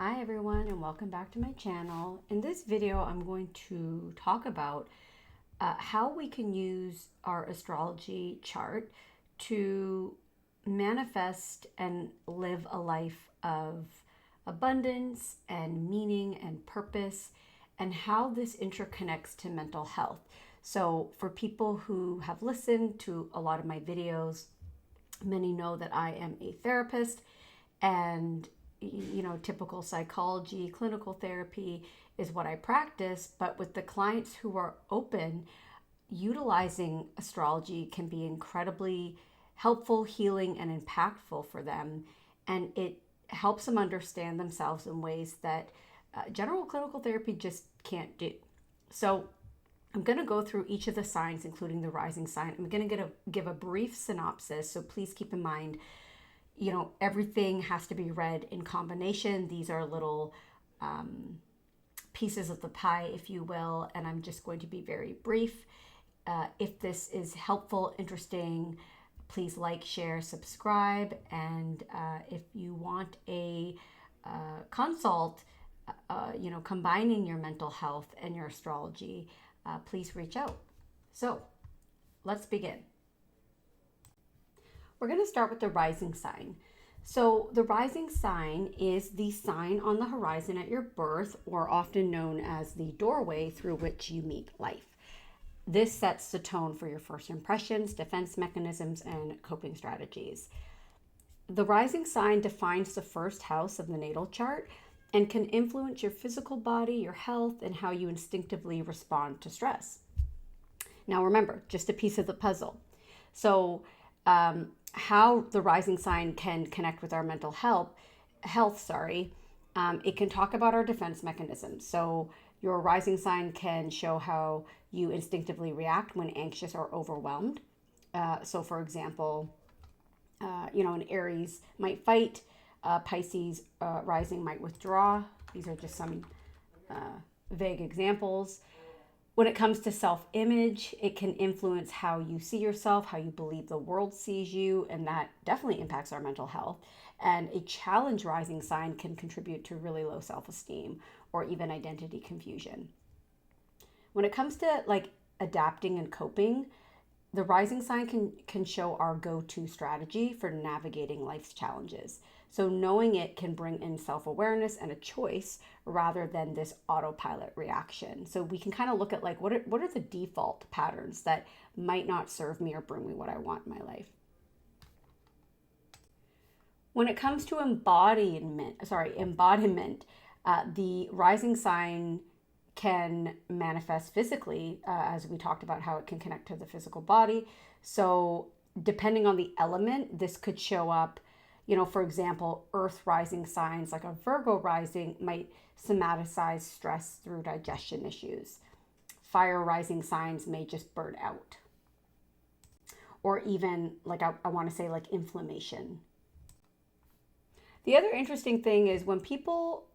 Hi everyone and welcome back to my channel. In this video I'm going to talk about how we can use our astrology chart to manifest and live a life of abundance and meaning and purpose, and how this interconnects to mental health. So for people who have listened to a lot of my videos, many know that I am a therapist, and typical psychology, clinical therapy is what I practice. But with the clients who are open, utilizing astrology can be incredibly helpful, healing, and impactful for them. And it helps them understand themselves in ways that general clinical therapy just can't do. So I'm going to go through each of the signs, including the rising sign. I'm going to give a brief synopsis, so please keep in mind, everything has to be read in combination. These are little pieces of the pie, if you will, and I'm just going to be very brief. If this is helpful, interesting, please like, share, subscribe, and if you want a consult, combining your mental health and your astrology, please reach out. So let's begin. We're going to start with the rising sign. So the rising sign is the sign on the horizon at your birth, or often known as the doorway through which you meet life. This sets the tone for your first impressions, defense mechanisms, and coping strategies. The rising sign defines the first house of the natal chart and can influence your physical body, your health, and how you instinctively respond to stress. Now remember, just a piece of the puzzle. So how the rising sign can connect with our mental health, it can talk about our defense mechanisms. So your rising sign can show how you instinctively react when anxious or overwhelmed. So for example, an Aries might fight, Pisces rising might withdraw. These are just some vague examples. When it comes to self-image, it can influence how you see yourself, how you believe the world sees you, and that definitely impacts our mental health. And a challenge rising sign can contribute to really low self-esteem or even identity confusion. When it comes to adapting and coping, the rising sign can show our go-to strategy for navigating life's challenges. So knowing it can bring in self-awareness and a choice rather than this autopilot reaction. So we can kind of look at what are the default patterns that might not serve me or bring me what I want in my life. When it comes to embodiment, the rising sign can manifest physically, as we talked about how it can connect to the physical body. So depending on the element, this could show up, for example, earth rising signs like a Virgo rising might somaticize stress through digestion issues. Fire rising signs may just burn out. Or even I want to say inflammation. The other interesting thing is when people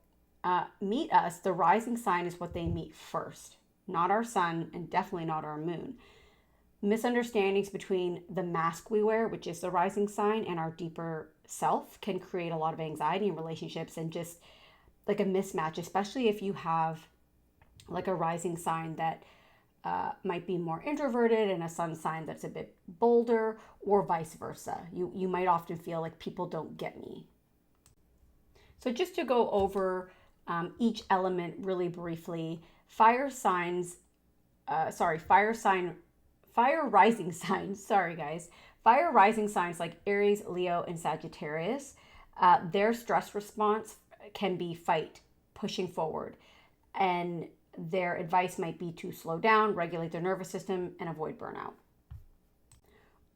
meet us, the rising sign is what they meet first, not our sun and definitely not our moon. Misunderstandings between the mask we wear, which is the rising sign, and our deeper self can create a lot of anxiety in relationships and just a mismatch, especially if you have a rising sign that might be more introverted and a sun sign that's a bit bolder, or vice versa. You might often feel like people don't get me. So just to go over each element really briefly, fire rising signs like Aries, Leo, and Sagittarius, their stress response can be fight, pushing forward, and their advice might be to slow down, regulate their nervous system, and avoid burnout.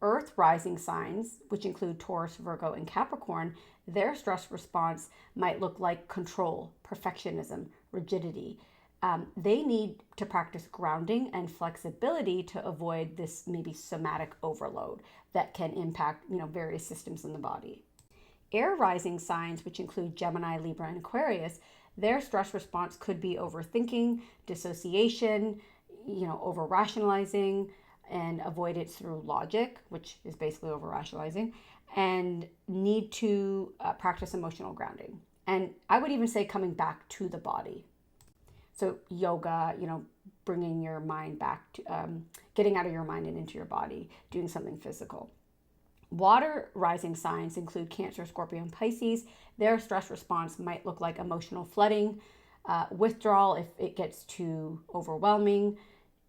Earth rising signs, which include Taurus, Virgo, and Capricorn, their stress response might look like control, perfectionism, rigidity. They need to practice grounding and flexibility to avoid this maybe somatic overload that can impact various systems in the body. Air rising signs, which include Gemini, Libra, and Aquarius, their stress response could be overthinking, dissociation, over rationalizing, and avoidance through logic, which is basically over rationalizing, and need to practice emotional grounding. And I would even say coming back to the body. So yoga, bringing your mind back to, getting out of your mind and into your body, doing something physical. Water rising signs include Cancer, Scorpio, and Pisces. Their stress response might look like emotional flooding, withdrawal if it gets too overwhelming,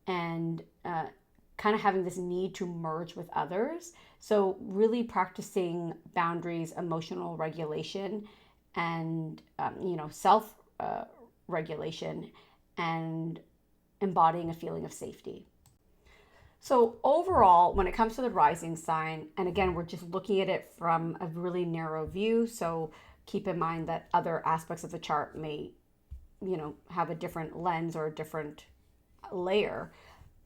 and kind of having this need to merge with others. So really practicing boundaries, emotional regulation, and self regulation, and embodying a feeling of safety. So overall, when it comes to the rising sign, and again, we're just looking at it from a really narrow view. So keep in mind that other aspects of the chart may, have a different lens or a different layer.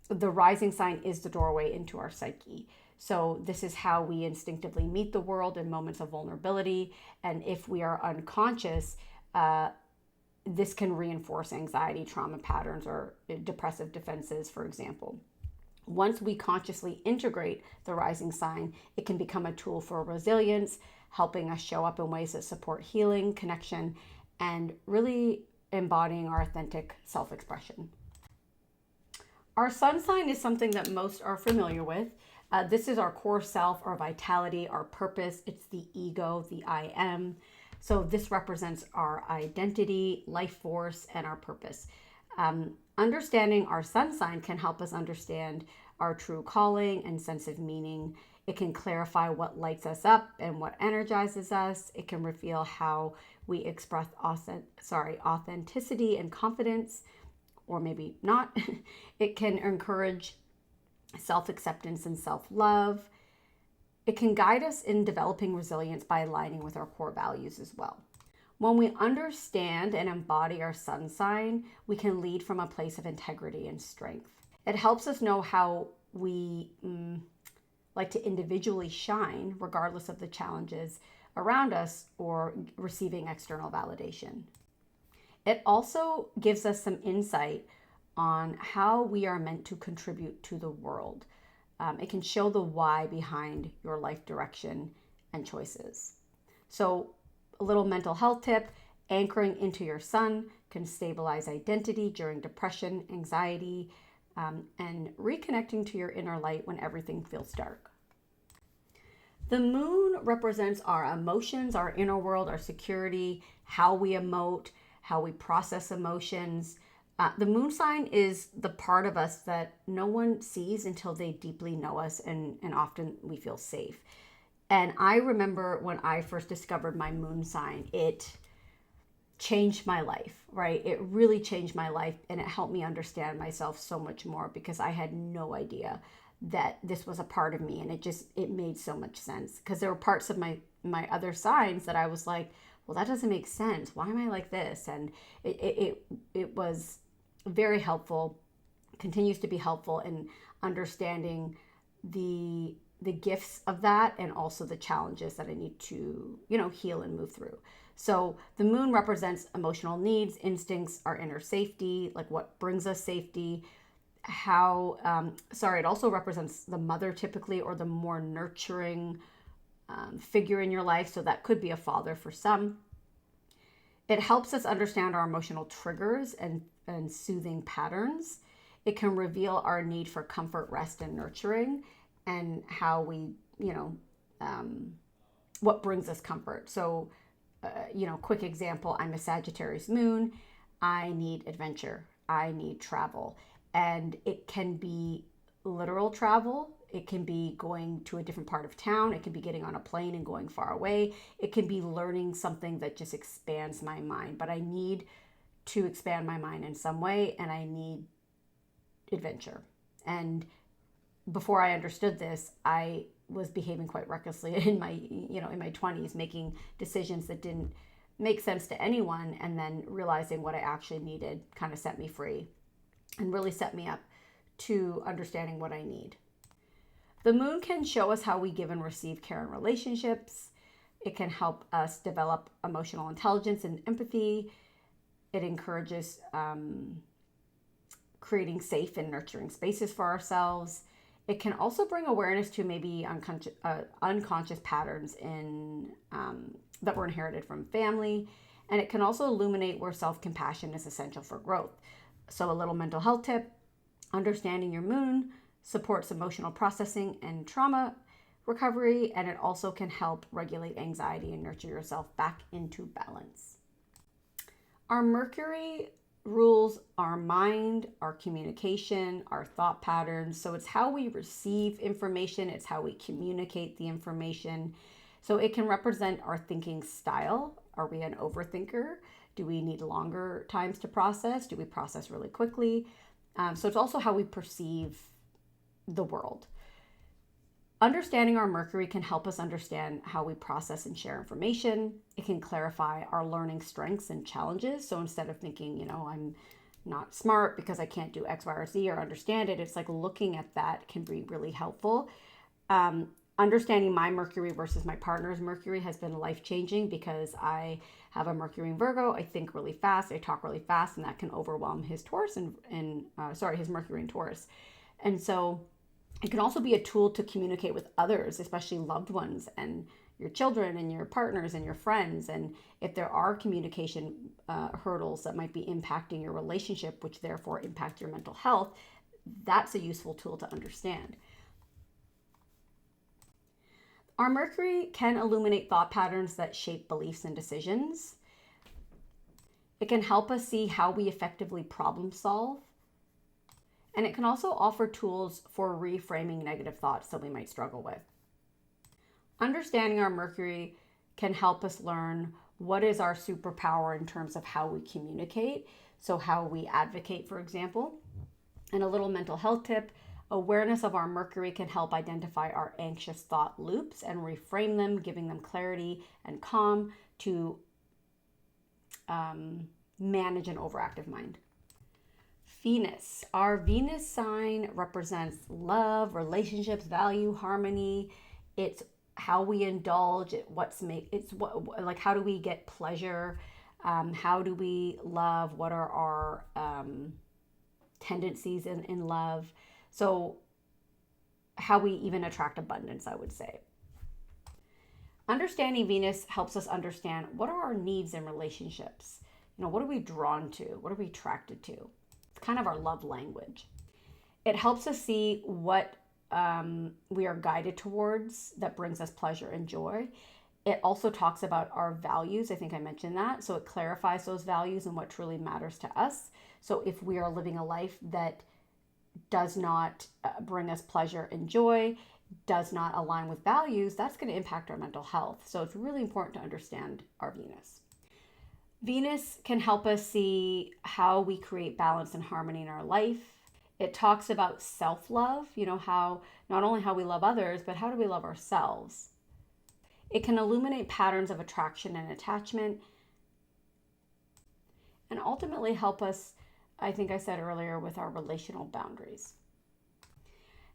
The rising sign is the doorway into our psyche. So this is how we instinctively meet the world in moments of vulnerability. And if we are unconscious, this can reinforce anxiety, trauma patterns, or depressive defenses, for example. Once we consciously integrate the rising sign, it can become a tool for resilience, helping us show up in ways that support healing, connection, and really embodying our authentic self-expression. Our sun sign is something that most are familiar with. This is our core self, our vitality, our purpose. It's the ego, the I am. So this represents our identity, life force, and our purpose. Understanding our sun sign can help us understand our true calling and sense of meaning. It can clarify what lights us up and what energizes us. It can reveal how we express authenticity and confidence, or maybe not. It can encourage self-acceptance and self-love. It can guide us in developing resilience by aligning with our core values as well. When we understand and embody our sun sign, we can lead from a place of integrity and strength. It helps us know how we like to individually shine, regardless of the challenges around us or receiving external validation. It also gives us some insight on how we are meant to contribute to the world. It can show the why behind your life direction and choices. So a little mental health tip: anchoring into your sun can stabilize identity during depression, anxiety, and reconnecting to your inner light when everything feels dark. The moon represents our emotions, our inner world, our security, how we emote, how we process emotions. The moon sign is the part of us that no one sees until they deeply know us, and often we feel safe. And I remember when I first discovered my moon sign, it changed my life, right? It really changed my life, and it helped me understand myself so much more, because I had no idea that this was a part of me, and it made so much sense, because there were parts of my other signs that I was like, well, that doesn't make sense. Why am I like this? And it was very helpful, continues to be helpful in understanding the gifts of that, and also the challenges that I need to, heal and move through. So the moon represents emotional needs, instincts, our inner safety, like what brings us safety. It also represents the mother typically, or the more nurturing figure in your life. So that could be a father for some. It helps us understand our emotional triggers and soothing patterns. It can reveal our need for comfort, rest, and nurturing, and how we, what brings us comfort. So, quick example, I'm a Sagittarius moon. I need adventure. I need travel. And it can be literal travel. It can be going to a different part of town. It can be getting on a plane and going far away. It can be learning something that just expands my mind. But I need to expand my mind in some way, and I need adventure. And before I understood this, I was behaving quite recklessly in my 20s, making decisions that didn't make sense to anyone, and then realizing what I actually needed kind of set me free and really set me up to understanding what I need. The moon can show us how we give and receive care in relationships. It can help us develop emotional intelligence and empathy. It encourages creating safe and nurturing spaces for ourselves. It can also bring awareness to maybe unconscious patterns that were inherited from family. And it can also illuminate where self-compassion is essential for growth. So a little mental health tip: understanding your moon supports emotional processing and trauma recovery, and it also can help regulate anxiety and nurture yourself back into balance. Our Mercury rules our mind, our communication, our thought patterns. So it's how we receive information, it's how we communicate the information. So it can represent our thinking style. Are we an overthinker? Do we need longer times to process? Do we process really quickly? So it's also how we perceive the world. Understanding our Mercury can help us understand how we process and share information. It can clarify our learning strengths and challenges. So instead of thinking, I'm not smart because I can't do X, Y, or Z or understand it, it's like looking at that can be really helpful. Understanding my Mercury versus my partner's Mercury has been life-changing because I have a Mercury in Virgo. I think really fast, I talk really fast, and that can overwhelm his Taurus his Mercury in Taurus. And so it can also be a tool to communicate with others, especially loved ones and your children and your partners and your friends. And if there are communication hurdles that might be impacting your relationship, which therefore impact your mental health, that's a useful tool to understand. Our Mercury can illuminate thought patterns that shape beliefs and decisions. It can help us see how we effectively problem solve. And it can also offer tools for reframing negative thoughts that we might struggle with. Understanding our Mercury can help us learn what is our superpower in terms of how we communicate. So how we advocate, for example. And a little mental health tip: awareness of our Mercury can help identify our anxious thought loops and reframe them, giving them clarity and calm to manage an overactive mind. Venus. Our Venus sign represents love, relationships, value, harmony. It's how we indulge. How do we get pleasure? How do we love? What are our tendencies in love? So how we even attract abundance, I would say. Understanding Venus helps us understand what are our needs in relationships. What are we drawn to? What are we attracted to? It's kind of our love language. It helps us see what we are guided towards that brings us pleasure and joy. It also talks about our values. I think I mentioned that. So it clarifies those values and what truly matters to us. So if we are living a life that does not bring us pleasure and joy, does not align with values, that's going to impact our mental health. So it's really important to understand our Venus. Venus can help us see how we create balance and harmony in our life. It talks about self-love, how not only how we love others, but how do we love ourselves. It can illuminate patterns of attraction and attachment, and ultimately help us, I think I said earlier, with our relational boundaries.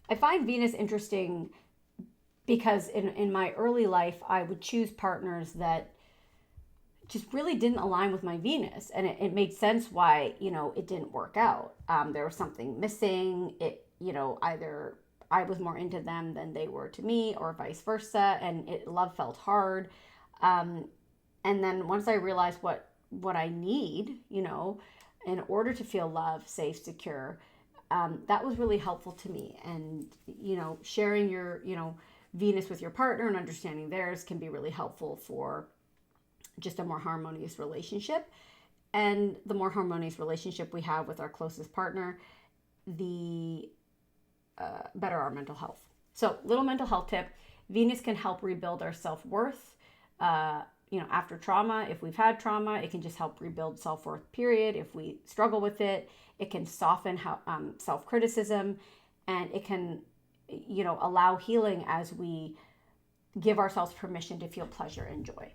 I find Venus interesting because in my early life, I would choose partners that just really didn't align with my Venus. And it made sense why, it didn't work out. There was something missing. Either I was more into them than they were to me, or vice versa. And love felt hard. And then once I realized what I need, in order to feel loved, safe, secure, that was really helpful to me. And, sharing your, Venus with your partner and understanding theirs can be really helpful for just a more harmonious relationship. And the more harmonious relationship we have with our closest partner, the better our mental health. So, little mental health tip: Venus can help rebuild our self-worth. After trauma, if we've had trauma, it can just help rebuild self-worth, period. If we struggle with it, it can soften self-criticism, and it can, allow healing as we give ourselves permission to feel pleasure and joy.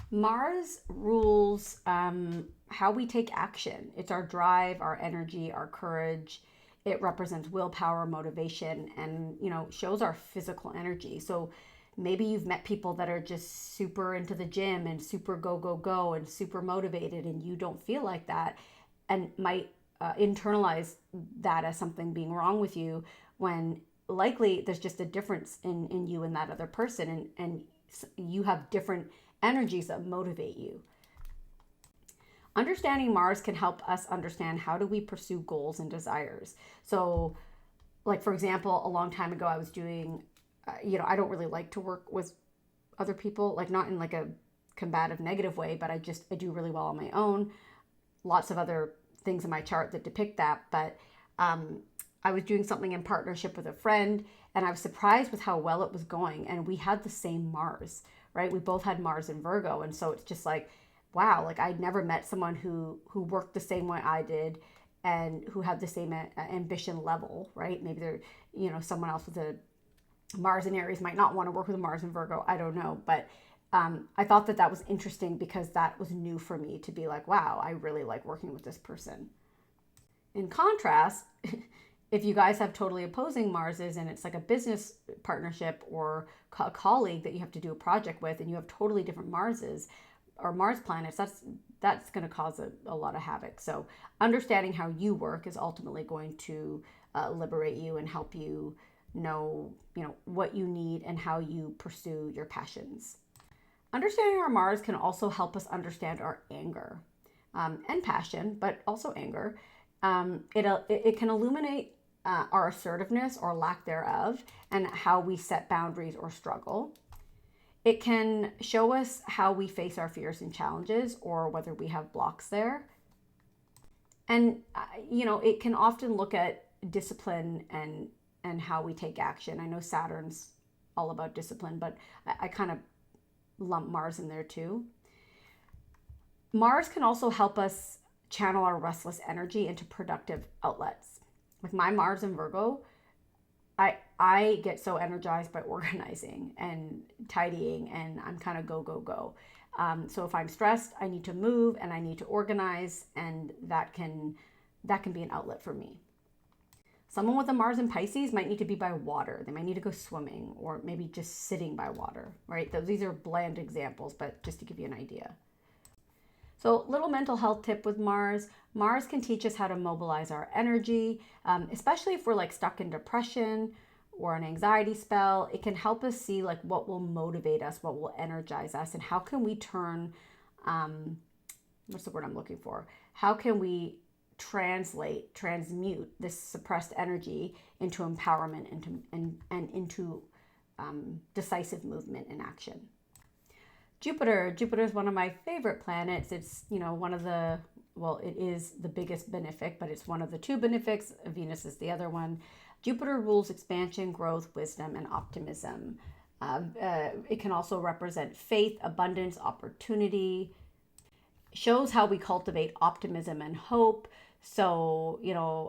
Mars rules how we take action. It's our drive, our energy, our courage. It represents willpower, motivation, and, shows our physical energy. So maybe you've met people that are just super into the gym and super go, go, go and super motivated, and you don't feel like that, and might internalize that as something being wrong with you, when likely there's just a difference in you and that other person, and you have different energies that motivate you. Understanding Mars can help us understand how do we pursue goals and desires. So, like for example, a long time ago, I was doing, I don't really like to work with other people, like not in like a combative negative way, but I do really well on my own. Lots of other things in my chart that depict that, but I was doing something in partnership with a friend, and I was surprised with how well it was going. And we had the same Mars, right? We both had Mars in Virgo, and so it's just like, wow, like I'd never met someone who worked the same way I did and who had the same ambition level, right? Maybe they're, someone else with a Mars in Aries might not want to work with a Mars in Virgo. I don't know. But I thought that was interesting because that was new for me to be like, wow, I really like working with this person. In contrast, if you guys have totally opposing Marses and it's like a business partnership or a colleague that you have to do a project with and you have totally different Marses or Mars planets, that's going to cause a lot of havoc. So understanding how you work is ultimately going to liberate you and help you know what you need and how you pursue your passions. Understanding our Mars can also help us understand our anger and passion, but also anger. It can illuminate our assertiveness or lack thereof and how we set boundaries or struggle. It can show us how we face our fears and challenges or whether we have blocks there. And, it can often look at discipline and how we take action. I know Saturn's all about discipline, but I kind of lump Mars in there too. Mars can also help us channel our restless energy into productive outlets. With my Mars in Virgo, I get so energized by organizing and tidying, and I'm kind of go, go, go. So if I'm stressed, I need to move and I need to organize, and that can be an outlet for me. Someone with a Mars in Pisces might need to be by water. They might need to go swimming or maybe just sitting by water, right? These are bland examples, but just to give you an idea. So little mental health tip with Mars. Mars can teach us how to mobilize our energy, especially if we're like stuck in depression or an anxiety spell. It can help us see like what will motivate us, what will energize us, and how can we turn, what's the word I'm looking for? How can we transmute this suppressed energy into empowerment and into decisive movement and action. Jupiter is one of my favorite planets. It's, one of the, it is the biggest benefic, but it's one of the two benefics. Venus is the other one. Jupiter rules expansion, growth, wisdom, and optimism. It can also represent faith, abundance, opportunity. Shows how we cultivate optimism and hope. So,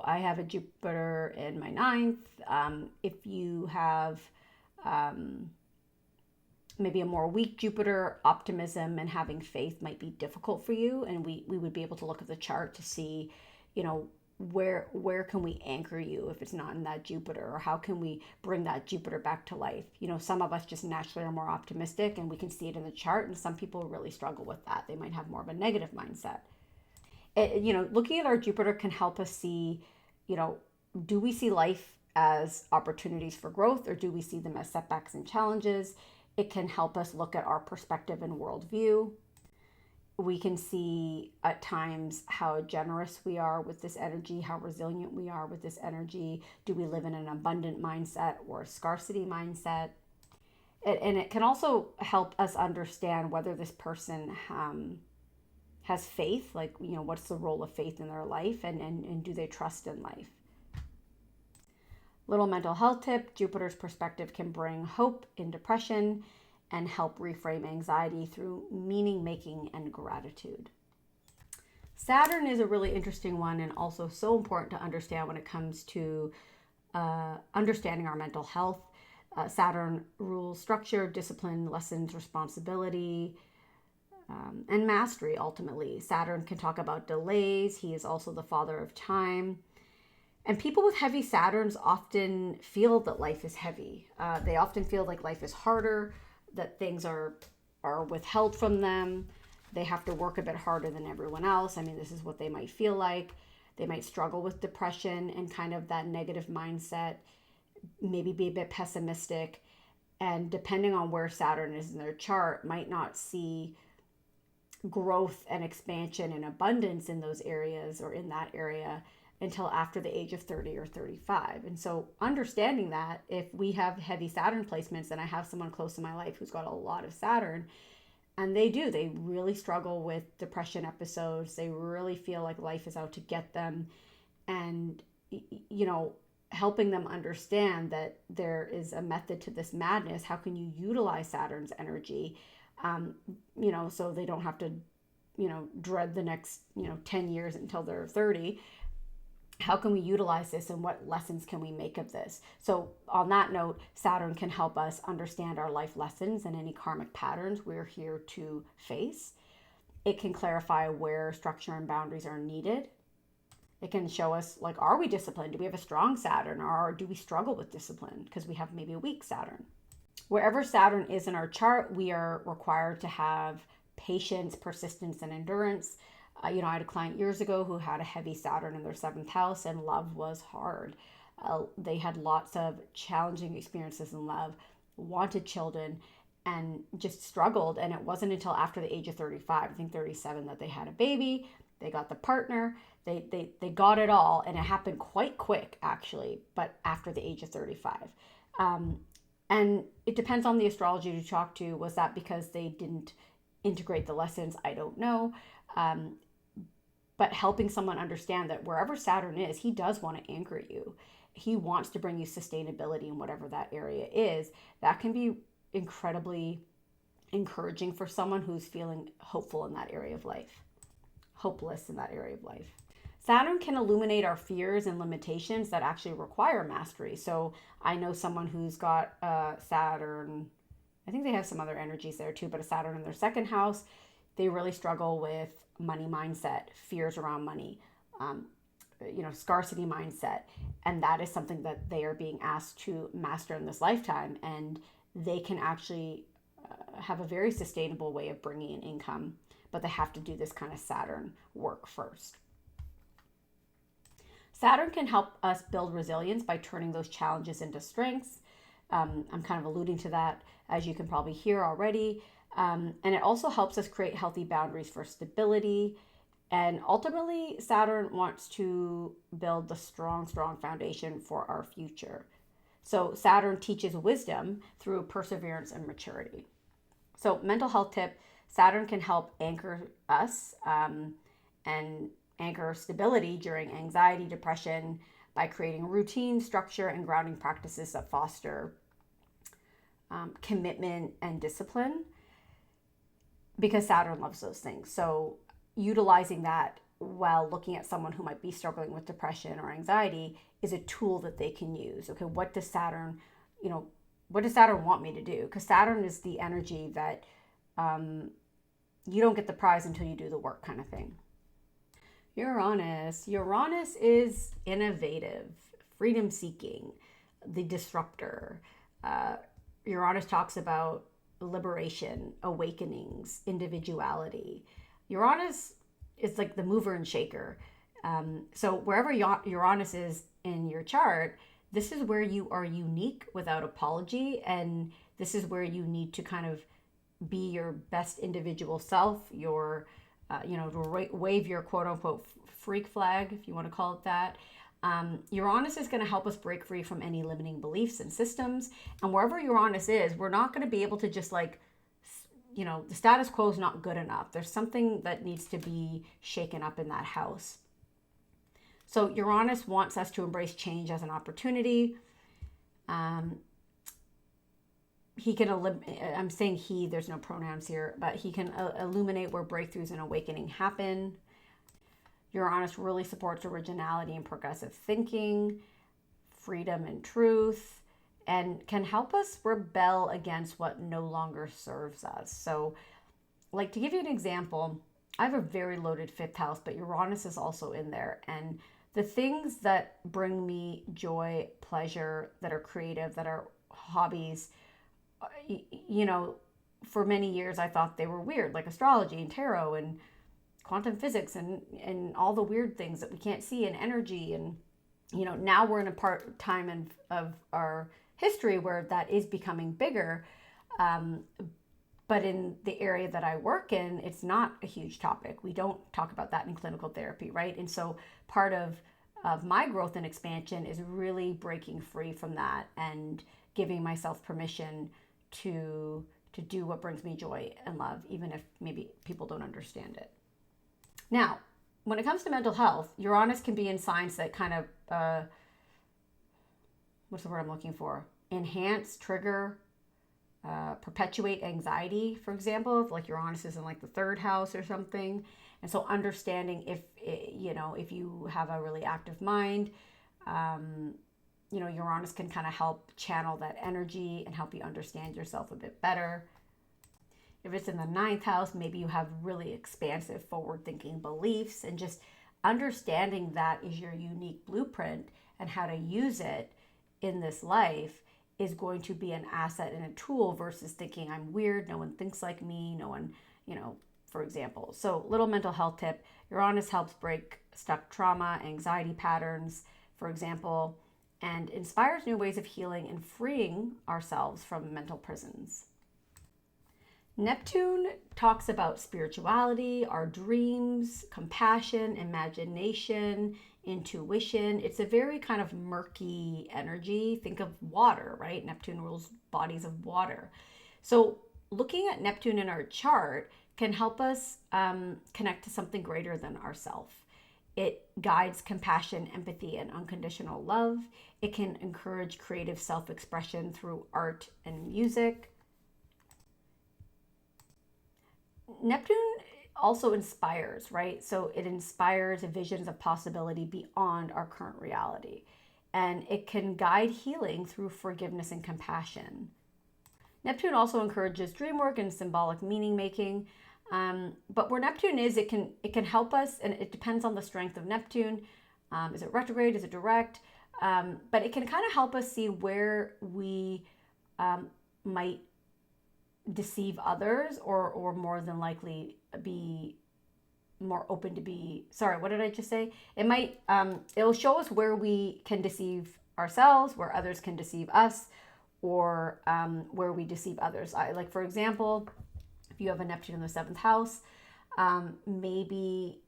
I have a Jupiter in my ninth. If you have maybe a more weak Jupiter, optimism and having faith might be difficult for you. And we would be able to look at the chart to see, where can we anchor you if it's not in that Jupiter, or how can we bring that Jupiter back to life? Some of us just naturally are more optimistic and we can see it in the chart, and some people really struggle with that. They might have more of a negative mindset. Looking at our Jupiter can help us see, do we see life as opportunities for growth, or do we see them as setbacks and challenges? It can help us look at our perspective and worldview. We can see at times how generous we are with this energy, how resilient we are with this energy. Do we live in an abundant mindset or a scarcity mindset? And it can also help us understand whether this person has faith, like, what's the role of faith in their life, and do they trust in life? Little mental health tip: Jupiter's perspective can bring hope in depression and help reframe anxiety through meaning making and gratitude. Saturn is a really interesting one, and also so important to understand when it comes to understanding our mental health. Saturn rules structure, discipline, lessons, responsibility, and mastery ultimately. Saturn can talk about delays. He is also the father of time. And people with heavy Saturns often feel that life is heavy. They often feel like life is harder, that things are withheld from them. They have to work a bit harder than everyone else. I mean, this is what they might feel like. They might struggle with depression and kind of that negative mindset, maybe be a bit pessimistic. and depending on where Saturn is in their chart, might not see growth and expansion and abundance in those areas or in that area until after the age of 30 or 35. And so understanding that if we have heavy Saturn placements, and I have someone close in my life who's got a lot of Saturn, and they really struggle with depression episodes. They really feel like life is out to get them. And, helping them understand that there is a method to this madness. How can you utilize Saturn's energy, so they don't have to, dread the next, 10 years until they're 30. How can we utilize this, and what lessons can we make of this? So on that note, Saturn can help us understand our life lessons and any karmic patterns we're here to face. It can clarify where structure and boundaries are needed. It can show us, like, are we disciplined? Do we have a strong Saturn, or do we struggle with discipline because we have maybe a weak Saturn? Wherever Saturn is in our chart, we are required to have patience, persistence, and endurance. I had a client years ago who had a heavy Saturn in their 7th house, and love was hard. They had lots of challenging experiences in love, wanted children, and just struggled. And it wasn't until after the age of 35, I think 37, that they had a baby. They got the partner. They got it all, and it happened quite quick, actually, but after the age of 35. And it depends on the astrology you talk to. Was that because they didn't integrate the lessons? I don't know. But helping someone understand that wherever Saturn is, he does want to anchor you. He wants to bring you sustainability in whatever that area is. That can be incredibly encouraging for someone who's feeling hopeful in that area of life, hopeless in that area of life. Saturn can illuminate our fears and limitations that actually require mastery. So I know someone who's got Saturn, I think they have some other energies there too, but a Saturn in their 2nd house. They really struggle with money mindset, fears around money, scarcity mindset. And that is something that they are being asked to master in this lifetime. And they can actually have a very sustainable way of bringing in income, but they have to do this kind of Saturn work first. Saturn can help us build resilience by turning those challenges into strengths. I'm kind of alluding to that, as you can probably hear already. And it also helps us create healthy boundaries for stability. And ultimately, Saturn wants to build the strong foundation for our future. So Saturn teaches wisdom through perseverance and maturity. So mental health tip, Saturn can help anchor us and anchor stability during anxiety, depression, by creating routine, structure, and grounding practices that foster commitment and discipline, because Saturn loves those things. So utilizing that while looking at someone who might be struggling with depression or anxiety is a tool that they can use. Okay, what does Saturn want me to do? Because Saturn is the energy that you don't get the prize until you do the work, kind of thing. Uranus is innovative, freedom seeking, the disruptor. Uranus talks about liberation, awakenings, individuality. Uranus is like the mover and shaker. So wherever Uranus is in your chart, this is where you are unique without apology, and this is where you need to kind of be your best individual self, your to wave your quote unquote freak flag, if you want to call it that. Uranus is going to help us break free from any limiting beliefs and systems. And wherever Uranus is, we're not going to be able to just the status quo is not good enough. There's something that needs to be shaken up in that house. So Uranus wants us to embrace change as an opportunity. He can, I'm saying he, there's no pronouns here, but he can illuminate where breakthroughs and awakening happen. Uranus really supports originality and progressive thinking, freedom and truth, and can help us rebel against what no longer serves us. So, like, to give you an example, I have a very loaded 5th house, but Uranus is also in there. And the things that bring me joy, pleasure, that are creative, that are hobbies, for many years I thought they were weird, like astrology and tarot and quantum physics and all the weird things that we can't see, and energy. And now we're in a time of our history where that is becoming bigger. Um, but in the area that I work in, it's not a huge topic. We don't talk about that in clinical therapy, right? And so part of my growth and expansion is really breaking free from that and giving myself permission to do what brings me joy and love, even if maybe people don't understand it. Now, when it comes to mental health, Uranus can be in signs that kind of what's the word I'm looking for? Enhance, trigger, perpetuate anxiety, for example, if like Uranus is in like the third house or something. And so understanding if you have a really active mind, Uranus can kind of help channel that energy and help you understand yourself a bit better. If it's in the ninth house, maybe you have really expansive, forward thinking beliefs, and just understanding that is your unique blueprint and how to use it in this life is going to be an asset and a tool versus thinking I'm weird, no one thinks like me, no one, for example. So, little mental health tip: Uranus helps break stuck trauma, anxiety patterns, for example, and inspires new ways of healing and freeing ourselves from mental prisons. Neptune talks about spirituality, our dreams, compassion, imagination, intuition. It's a very kind of murky energy. Think of water, right? Neptune rules bodies of water. So, looking at Neptune in our chart can help us connect to something greater than ourselves. It guides compassion, empathy, and unconditional love. It can encourage creative self expression through art and music. Neptune also inspires, right? So it inspires visions of possibility beyond our current reality. And it can guide healing through forgiveness and compassion. Neptune also encourages dream work and symbolic meaning making. But where Neptune is, it can help us, and it depends on the strength of Neptune. Is it retrograde? Is it direct? But it can kind of help us see where we might deceive others, or more than likely be more open to be, sorry, what did I just say? It might, it'll show us where we can deceive ourselves, where others can deceive us, or where we deceive others. Like, for example, if you have a Neptune in the seventh house, maybe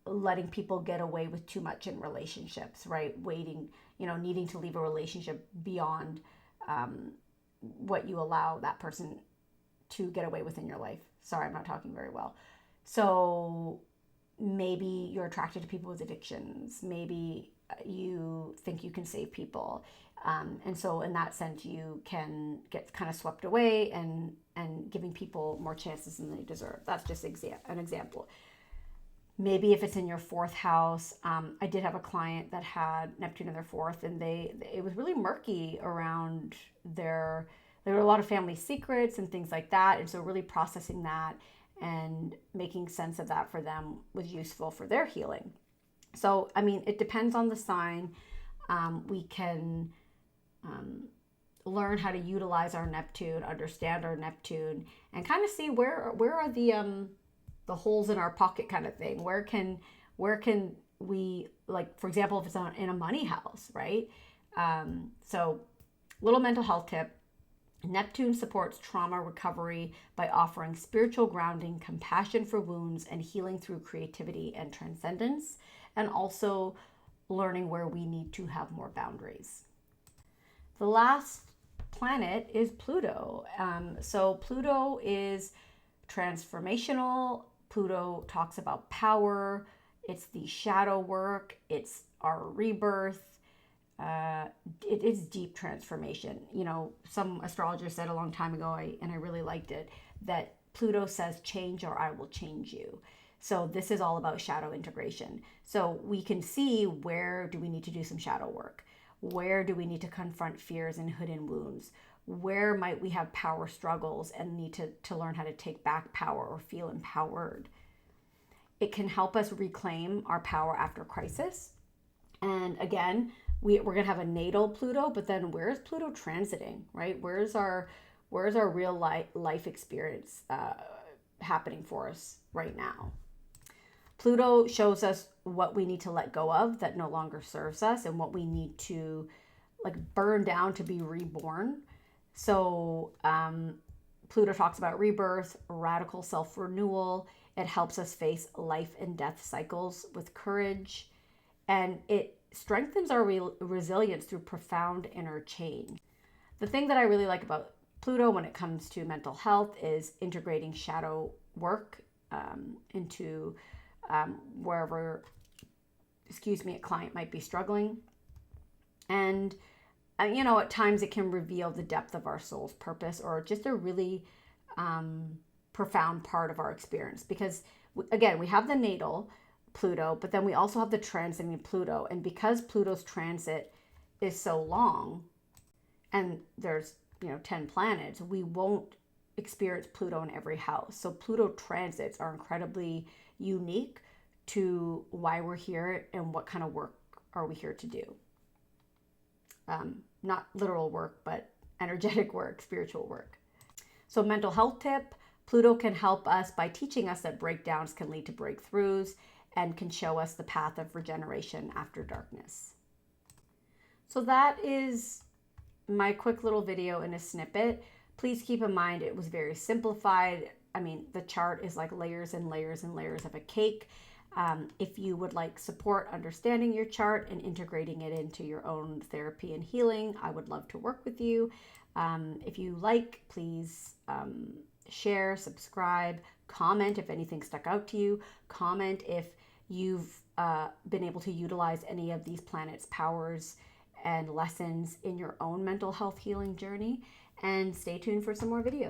letting people get away with too much in relationships, right? Waiting, needing to leave a relationship beyond what you allow that person to get away with in your life. Sorry, I'm not talking very well. So maybe you're attracted to people with addictions. Maybe you think you can save people. And so in that sense, you can get kind of swept away and giving people more chances than they deserve. That's just an example. Maybe if it's in your fourth house, I did have a client that had Neptune in their fourth, and it was really murky around there were a lot of family secrets and things like that. And so really processing that and making sense of that for them was useful for their healing. So, it depends on the sign. We can learn how to utilize our Neptune, understand our Neptune, and kind of see where are the holes in our pocket kind of thing. Where can we, like, for example, if it's in a money house, right? So little mental health tip: Neptune supports trauma recovery by offering spiritual grounding, compassion for wounds, and healing through creativity and transcendence, and also learning where we need to have more boundaries. The last planet is Pluto. So Pluto is transformational. Pluto talks about power. It's the shadow work. It's our rebirth. It is deep transformation. Some astrologer said a long time ago, and I really liked it, that Pluto says, change or I will change you. So this is all about shadow integration. So we can see, where do we need to do some shadow work? Where do we need to confront fears and hidden wounds? Where might we have power struggles and need to learn how to take back power or feel empowered? It can help us reclaim our power after crisis. And again, we're going to have a natal Pluto, but then where is Pluto transiting, right? Where's our real life experience happening for us right now? Pluto shows us what we need to let go of that no longer serves us, and what we need to like burn down to be reborn. So Pluto talks about rebirth, radical self-renewal. It helps us face life and death cycles with courage, and it strengthens our resilience through profound inner change. The thing that I really like about Pluto when it comes to mental health is integrating shadow work into wherever, a client might be struggling. And at times it can reveal the depth of our soul's purpose, or just a really profound part of our experience. Because again, we have the natal Pluto, but then we also have the transiting Pluto. And because Pluto's transit is so long, and there's 10 planets, we won't experience Pluto in every house. So Pluto transits are incredibly unique to why we're here and what kind of work are we here to do. Not literal work, but energetic work, spiritual work. So mental health tip, Pluto can help us by teaching us that breakdowns can lead to breakthroughs and can show us the path of regeneration after darkness. So that is my quick little video in a snippet. Please keep in mind it was very simplified. I mean, the chart is like layers and layers and layers of a cake. If you would like support understanding your chart and integrating it into your own therapy and healing, I would love to work with you. If you like, please share, subscribe, comment if anything stuck out to you. Comment if you've been able to utilize any of these planets' powers and lessons in your own mental health healing journey. And stay tuned for some more videos.